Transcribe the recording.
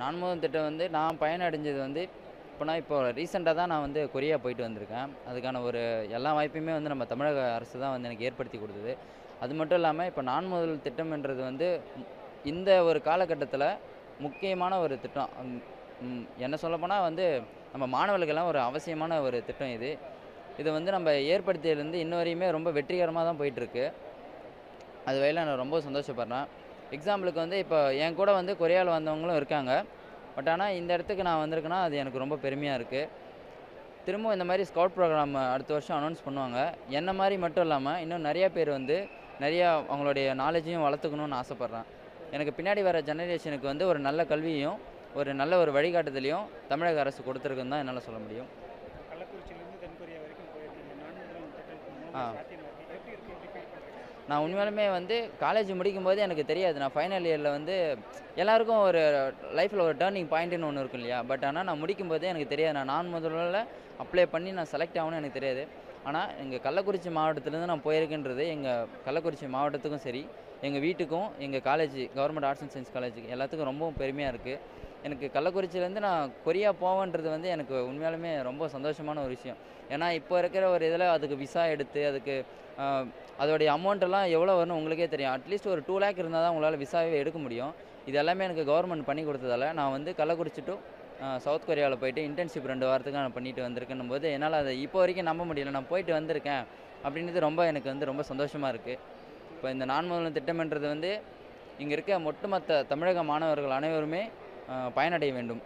நான் முதல் திட்டம் வந்து நான் பயனடைஞ்சது வந்து இப்போ ரீசெண்டாக தான் நான் வந்து கொரியா போயிட்டு வந்திருக்கேன். அதுக்கான ஒரு எல்லா வாய்ப்பையுமே வந்து நம்ம தமிழக அரசு தான் வந்து எனக்கு ஏற்படுத்தி குடுத்தது. அது மட்டும் இல்லாம இப்போ நான் முதல் திட்டம்ன்றது வந்து இந்த ஒரு காலகட்டத்தில முக்கியமான ஒரு திட்டம். என்ன சொல்லப்போனா வந்து நம்ம மாணவர்களுக்கெல்லாம் ஒரு அவசியமான ஒரு திட்டம் இது. இத வந்து நம்ம ஏற்படுத்தியதிலேருந்து இன்ன வரையுமே ரொம்ப வெற்றிகரமா தான் போயிட்டுருக்கு. அது வகையில நான் ரொம்ப சந்தோஷப்படுறேன். எக்ஸாம்பிளுக்கு வந்து இப்போ என் கூட வந்து கொரியால வந்தவங்களும் இருக்காங்க. பட் ஆனா இந்த இடத்துக்கு நான் வந்திருக்கேன்னா, அது எனக்கு ரொம்ப பெருமையா இருக்கு. திரும்பவும் இந்த மாரி ஸ்கவுட் ப்ரோகிராம் அடுத்த வருஷம் அனௌன்ஸ் பண்ணுவாங்க. என்ன மாரி மட்டும் இல்லாம, இன்னும் நெறைய பேர் வந்து நெறையா அவங்களுடைய நாலேட்ஜையும் வளர்த்துக்கணும்னு ஆசைப்படுறேன். எனக்கு பின்னாடி வர ஜெனரேஷனுக்கு வந்து ஒரு நல்ல கல்வியையும், ஒரு நல்ல ஒரு வழிகாட்டுதலையும் தமிழக அரசு கொடுத்துருக்குன்னு தான் என்னால சொல்ல முடியும். கள்ளக்குறிச்சியிலேருந்து தென்கொரியா வரைக்கும் போயிருக்கீங்க. நான்முதல் திட்டம் ஆ. மூலமா சாத்தியமாயிருக்கு. எப்படி இருக்கு? எப்படி ஃபீல் பண்றீங்க? நான் உண்மையாலுமே வந்து காலேஜ் முடிக்கும்போது எனக்கு தெரியாது. நான் ஃபைனல் இயர்ல வந்து எல்லாருக்கும் ஒரு லைஃப்ல ஒரு டர்னிங் பாயிண்ட்ன்னு ஒண்ணு இருக்கும் இல்லையா? பட் ஆனா நான் முடிக்கும்போதே எனக்கு தெரியாது. நான் முதல்ல அப்ளை பண்ணி நான் செலக்ட் ஆவேன்னு எனக்கு தெரியாது. ஆனா எங்க கள்ளக்குறிச்சி மாவட்டத்திலேருந்து நான் போயிருக்கேன்றது எங்க கள்ளக்குறிச்சி மாவட்டத்துக்கும் சரி, எங்க வீட்டுக்கும், எங்க college government arts and science காலேஜுக்கு எல்லாத்துக்கும் ரொம்பவும் பெருமையா இருக்கு. எனக்கு கள்ளக்குறிச்சியிலேருந்து நான் கொரியா போவேன்றது வந்து எனக்கு உண்மையாலுமே ரொம்ப சந்தோஷமான ஒரு விஷயம். ஏன்னா இப்போ இருக்கிற ஒரு இதில அதுக்கு விசா எடுத்து அதுக்கு அ அதோடைய அமௌண்ட்டெல்லாம் எவ்வளோ வரும்னு உங்களுக்கே தெரியும். அட்லீஸ்ட் ஒரு 2,00,000 இருந்தா தான் உங்களால விசாவே எடுக்க முடியும். இது எல்லாமே எனக்கு கவர்மெண்ட் பண்ணி குடுத்ததால, நான் வந்து கள்ளக்குறிச்சி டூ சவுத் கொரியால போயிட்டு இன்டர்ன்ஷிப் 2 வாரத்துக்கு நான் பண்ணிட்டு வந்திருக்கேன்னும்போது, என்னால அத இப்போ வரைக்கும் நம்ப முடியல. நான் போயிட்டு வந்திருக்கேன் அப்படின்றது ரொம்ப எனக்கு வந்து ரொம்ப சந்தோஷமா இருக்கு. இப்போ இந்த நான் முதல்வன் திட்டம்ன்றது வந்து, இங்க இருக்க ஒட்டுமொத்த தமிழக மாணவர்கள் அனைவருமே பயனடைய வேண்டும்.